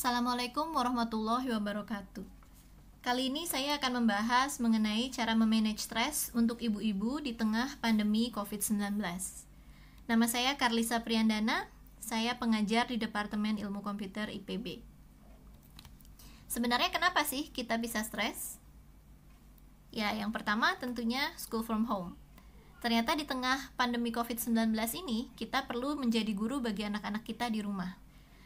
Assalamualaikum warahmatullahi wabarakatuh. Kali ini saya akan membahas mengenai cara memanage stres untuk ibu-ibu di tengah pandemi COVID-19. Nama saya Karlisa Priandana, saya pengajar di Departemen Ilmu Komputer IPB. Sebenarnya kenapa sih kita bisa stres? Ya, yang pertama tentunya school from home. Ternyata di tengah pandemi COVID-19 ini, kita perlu menjadi guru bagi anak-anak kita di rumah.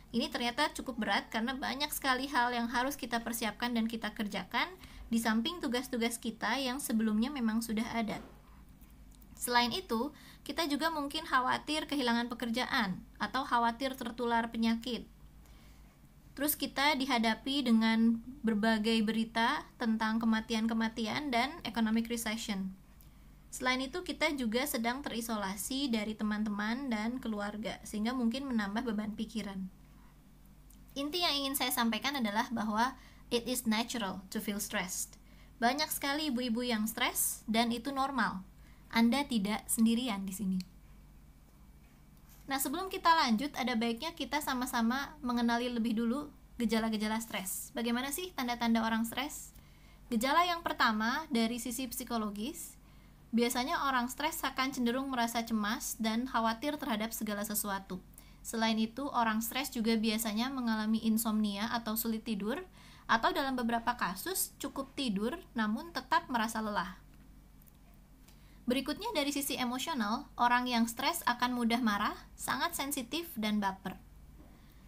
Ini ternyata cukup berat karena banyak sekali hal yang harus kita persiapkan dan kita kerjakan di samping tugas-tugas kita yang sebelumnya memang sudah ada. Selain itu, kita juga mungkin khawatir kehilangan pekerjaan atau khawatir tertular penyakit. Terus kita dihadapi dengan berbagai berita tentang kematian-kematian dan economic recession. Selain itu, kita juga sedang terisolasi dari teman-teman dan keluarga, sehingga mungkin menambah beban pikiran. Inti yang ingin saya sampaikan adalah bahwa it is natural to feel stressed. Banyak sekali ibu-ibu yang stres dan itu normal. Anda tidak sendirian di sini. Nah, sebelum kita lanjut, ada baiknya kita sama-sama mengenali lebih dulu gejala-gejala stres. Bagaimana sih tanda-tanda orang stres? Gejala yang pertama dari sisi psikologis, biasanya orang stres akan cenderung merasa cemas dan khawatir terhadap segala sesuatu. Selain itu, orang stres juga biasanya mengalami insomnia atau sulit tidur, atau dalam beberapa kasus cukup tidur namun tetap merasa lelah. Berikutnya dari sisi emosional, orang yang stres akan mudah marah, sangat sensitif dan baper.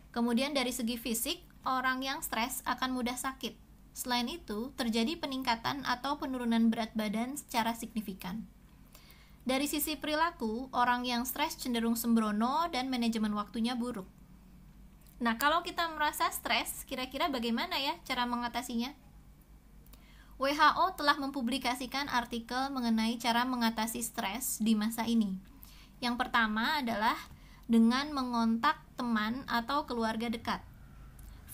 Kemudian dari segi fisik, orang yang stres akan mudah sakit. Selain itu, terjadi peningkatan atau penurunan berat badan secara signifikan. Dari sisi perilaku, orang yang stres cenderung sembrono dan manajemen waktunya buruk. Nah, kalau kita merasa stres, kira-kira bagaimana ya cara mengatasinya? WHO telah mempublikasikan artikel mengenai cara mengatasi stres di masa ini. Yang pertama adalah dengan mengontak teman atau keluarga dekat.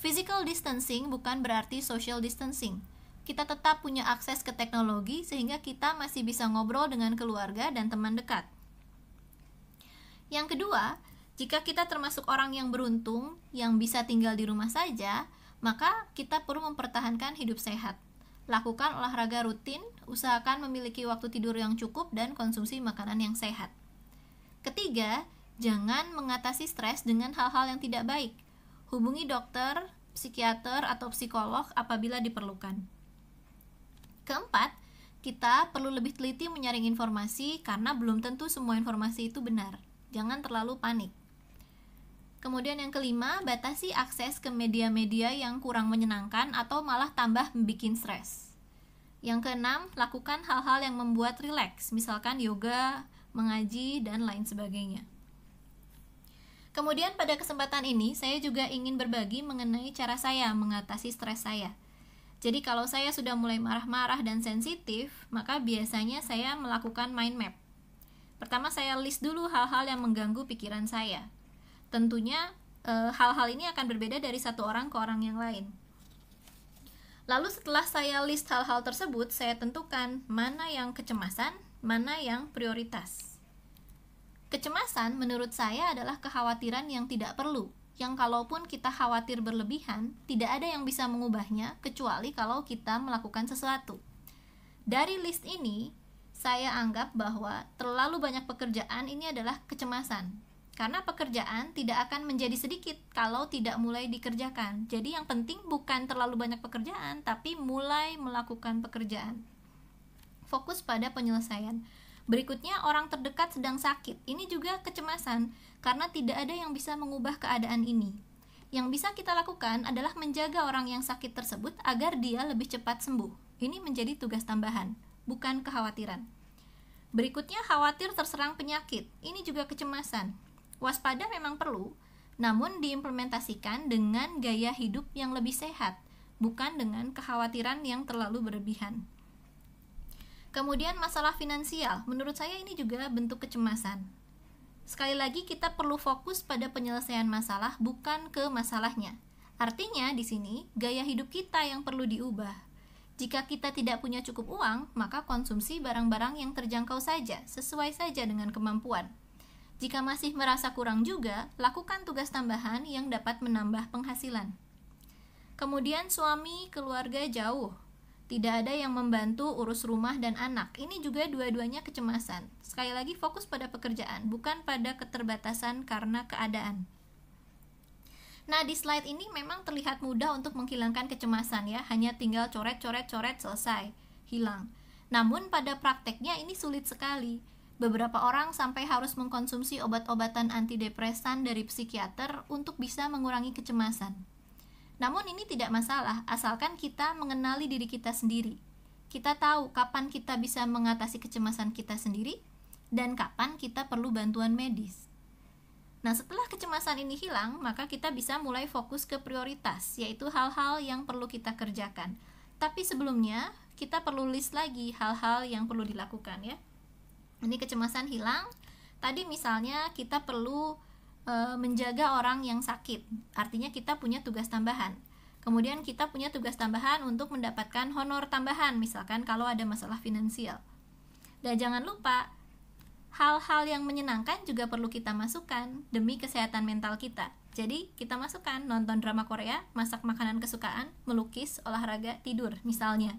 Physical distancing bukan berarti social distancing. Kita tetap punya akses ke teknologi sehingga kita masih bisa ngobrol dengan keluarga dan teman dekat. Yang kedua, jika kita termasuk orang yang beruntung yang bisa tinggal di rumah saja, maka kita perlu mempertahankan hidup sehat. Lakukan olahraga rutin, usahakan memiliki waktu tidur yang cukup dan konsumsi makanan yang sehat. Ketiga, jangan mengatasi stres dengan hal-hal yang tidak baik. Hubungi dokter, psikiater, atau psikolog apabila diperlukan. Keempat, kita perlu lebih teliti menyaring informasi karena belum tentu semua informasi itu benar. Jangan terlalu panik. Kemudian yang kelima, batasi akses ke media-media yang kurang menyenangkan atau malah tambah membuat stres. Yang keenam, lakukan hal-hal yang membuat rileks, misalkan yoga, mengaji, dan lain sebagainya. Kemudian pada kesempatan ini, saya juga ingin berbagi mengenai cara saya mengatasi stres saya. Jadi kalau saya sudah mulai marah-marah dan sensitif, maka biasanya saya melakukan mind map. Pertama, saya list dulu hal-hal yang mengganggu pikiran saya. Tentunya hal-hal ini akan berbeda dari satu orang ke orang yang lain. Lalu setelah saya list hal-hal tersebut, saya tentukan mana yang kecemasan, mana yang prioritas. Kecemasan menurut saya adalah kekhawatiran yang tidak perlu, yang kalaupun kita khawatir berlebihan, tidak ada yang bisa mengubahnya kecuali kalau kita melakukan sesuatu. Dari list ini, saya anggap bahwa terlalu banyak pekerjaan ini adalah kecemasan. Karena pekerjaan tidak akan menjadi sedikit kalau tidak mulai dikerjakan. Jadi yang penting bukan terlalu banyak pekerjaan, tapi mulai melakukan pekerjaan. Fokus pada penyelesaian. Berikutnya, orang terdekat sedang sakit. Ini juga kecemasan, karena tidak ada yang bisa mengubah keadaan ini. Yang bisa kita lakukan adalah menjaga orang yang sakit tersebut agar dia lebih cepat sembuh. Ini menjadi tugas tambahan, bukan kekhawatiran. Berikutnya, khawatir terserang penyakit. Ini juga kecemasan. Waspada memang perlu, namun diimplementasikan dengan gaya hidup yang lebih sehat, bukan dengan kekhawatiran yang terlalu berlebihan. Kemudian masalah finansial, menurut saya ini juga bentuk kecemasan. Sekali lagi kita perlu fokus pada penyelesaian masalah, bukan ke masalahnya. Artinya di sini gaya hidup kita yang perlu diubah. Jika kita tidak punya cukup uang, maka konsumsi barang-barang yang terjangkau saja, sesuai saja dengan kemampuan. Jika masih merasa kurang juga, lakukan tugas tambahan yang dapat menambah penghasilan. Kemudian suami, keluarga jauh. Tidak ada yang membantu urus rumah dan anak. Ini juga dua-duanya kecemasan. Sekali lagi fokus pada pekerjaan, bukan pada keterbatasan karena keadaan. Nah, di slide ini memang terlihat mudah untuk menghilangkan kecemasan ya. Hanya tinggal coret-coret-coret selesai, hilang. Namun pada prakteknya ini sulit sekali. Beberapa orang sampai harus mengkonsumsi obat-obatan antidepresan dari psikiater untuk bisa mengurangi kecemasan. Namun ini tidak masalah, asalkan kita mengenali diri kita sendiri. Kita tahu kapan kita bisa mengatasi kecemasan kita sendiri, dan kapan kita perlu bantuan medis. Nah, setelah kecemasan ini hilang, maka kita bisa mulai fokus ke prioritas, yaitu hal-hal yang perlu kita kerjakan. Tapi sebelumnya, kita perlu list lagi hal-hal yang perlu dilakukan ya. Ini kecemasan hilang. Tadi misalnya kita perlu menjaga orang yang sakit, artinya kita punya tugas tambahan. Kemudian kita punya tugas tambahan untuk mendapatkan honor tambahan, misalkan kalau ada masalah finansial. Dan jangan lupa, hal-hal yang menyenangkan juga perlu kita masukkan demi kesehatan mental kita. Jadi kita masukkan nonton drama Korea, masak makanan kesukaan, melukis, olahraga, tidur misalnya.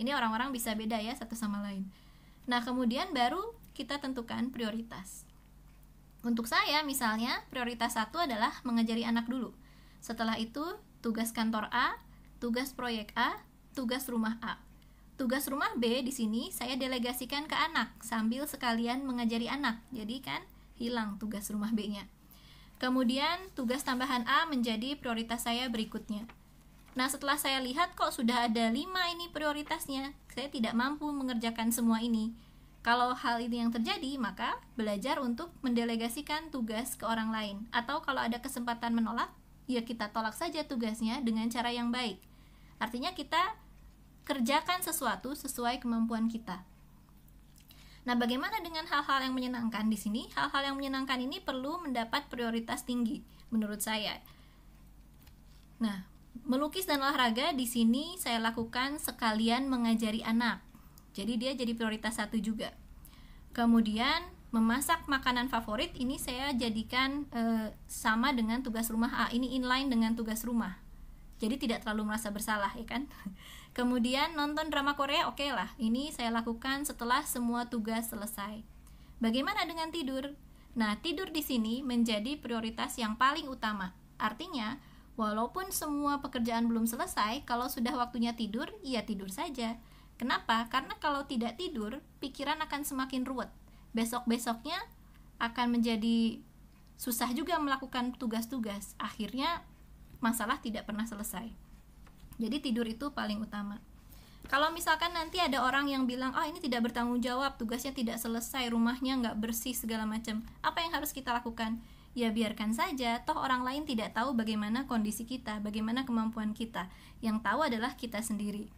Ini orang-orang bisa beda ya satu sama lain. Nah, kemudian baru kita tentukan prioritas. Untuk saya misalnya, prioritas 1 adalah mengajari anak dulu. Setelah itu, tugas kantor A, tugas proyek A, tugas rumah A. Tugas rumah B di sini saya delegasikan ke anak, sambil sekalian mengajari anak. Jadi kan hilang tugas rumah B-nya. Kemudian, tugas tambahan A menjadi prioritas saya berikutnya. Nah, setelah saya lihat kok sudah ada 5 ini prioritasnya, saya tidak mampu mengerjakan semua ini. Kalau hal ini yang terjadi, maka belajar untuk mendelegasikan tugas ke orang lain. Atau kalau ada kesempatan menolak, ya kita tolak saja tugasnya dengan cara yang baik. Artinya kita kerjakan sesuatu sesuai kemampuan kita. Nah, bagaimana dengan hal-hal yang menyenangkan di sini? Hal-hal yang menyenangkan ini perlu mendapat prioritas tinggi menurut saya. Nah, melukis dan olahraga di sini saya lakukan sekalian mengajari anak. Jadi dia jadi prioritas 1 juga. Kemudian memasak makanan favorit ini saya jadikan sama dengan tugas rumah A. Ini inline dengan tugas rumah. Jadi tidak terlalu merasa bersalah ya kan. Kemudian nonton drama Korea, oke lah. Ini saya lakukan setelah semua tugas selesai. Bagaimana dengan tidur? Nah, tidur di sini menjadi prioritas yang paling utama. Artinya, walaupun semua pekerjaan belum selesai, kalau sudah waktunya tidur, ya tidur saja. Kenapa? Karena kalau tidak tidur, pikiran akan semakin ruwet. Besok-besoknya akan menjadi susah juga melakukan tugas-tugas. Akhirnya masalah tidak pernah selesai. Jadi tidur itu paling utama. Kalau misalkan nanti ada orang yang bilang, ini tidak bertanggung jawab, tugasnya tidak selesai, rumahnya nggak bersih segala macam. Apa yang harus kita lakukan? Ya biarkan saja, toh orang lain tidak tahu bagaimana kondisi kita, bagaimana kemampuan kita. Yang tahu adalah kita sendiri.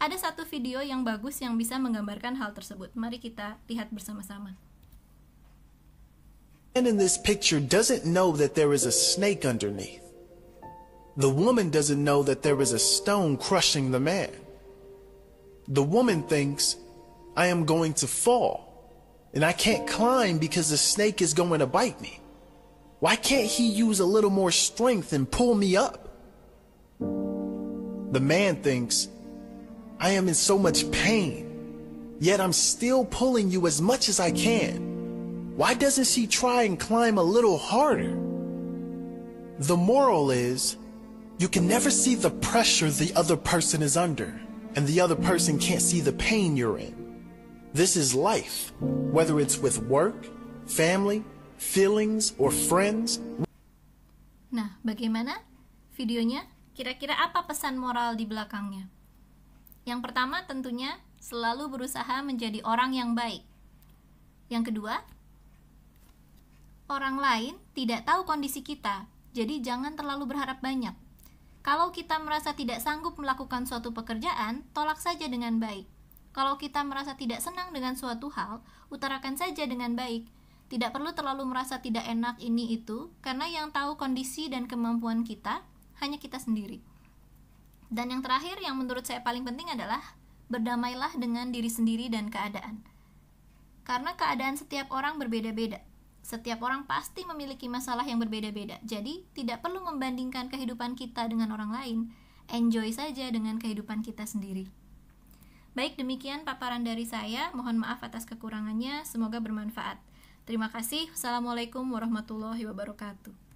Ada satu video yang bagus yang bisa menggambarkan hal tersebut. Mari kita lihat bersama-sama. The man in this picture doesn't know that there is a snake underneath. The woman doesn't know that there is a stone crushing the man. The woman thinks, I am going to fall, and I can't climb because the snake is going to bite me. Why can't he use a little more strength and pull me up? The man thinks, I am in so much pain, yet I'm still pulling you as much as I can. Why doesn't she try and climb a little harder? The moral is, you can never see the pressure the other person is under, and the other person can't see the pain you're in. This is life, whether it's with work, family, feelings, or friends. Nah, bagaimana videonya? Kira-kira apa pesan moral di belakangnya? Yang pertama tentunya selalu berusaha menjadi orang yang baik. Yang kedua, orang lain tidak tahu kondisi kita, jadi jangan terlalu berharap banyak. Kalau kita merasa tidak sanggup melakukan suatu pekerjaan, tolak saja dengan baik. Kalau kita merasa tidak senang dengan suatu hal, utarakan saja dengan baik. Tidak perlu terlalu merasa tidak enak ini itu, karena yang tahu kondisi dan kemampuan kita hanya kita sendiri. Dan yang terakhir yang menurut saya paling penting adalah berdamailah dengan diri sendiri dan keadaan. Karena keadaan setiap orang berbeda-beda. Setiap orang pasti memiliki masalah yang berbeda-beda. Jadi tidak perlu membandingkan kehidupan kita dengan orang lain. enjoy saja dengan kehidupan kita sendiri. Baik, demikian paparan dari saya. Mohon maaf atas kekurangannya, semoga bermanfaat. Terima kasih. Assalamualaikum warahmatullahi wabarakatuh.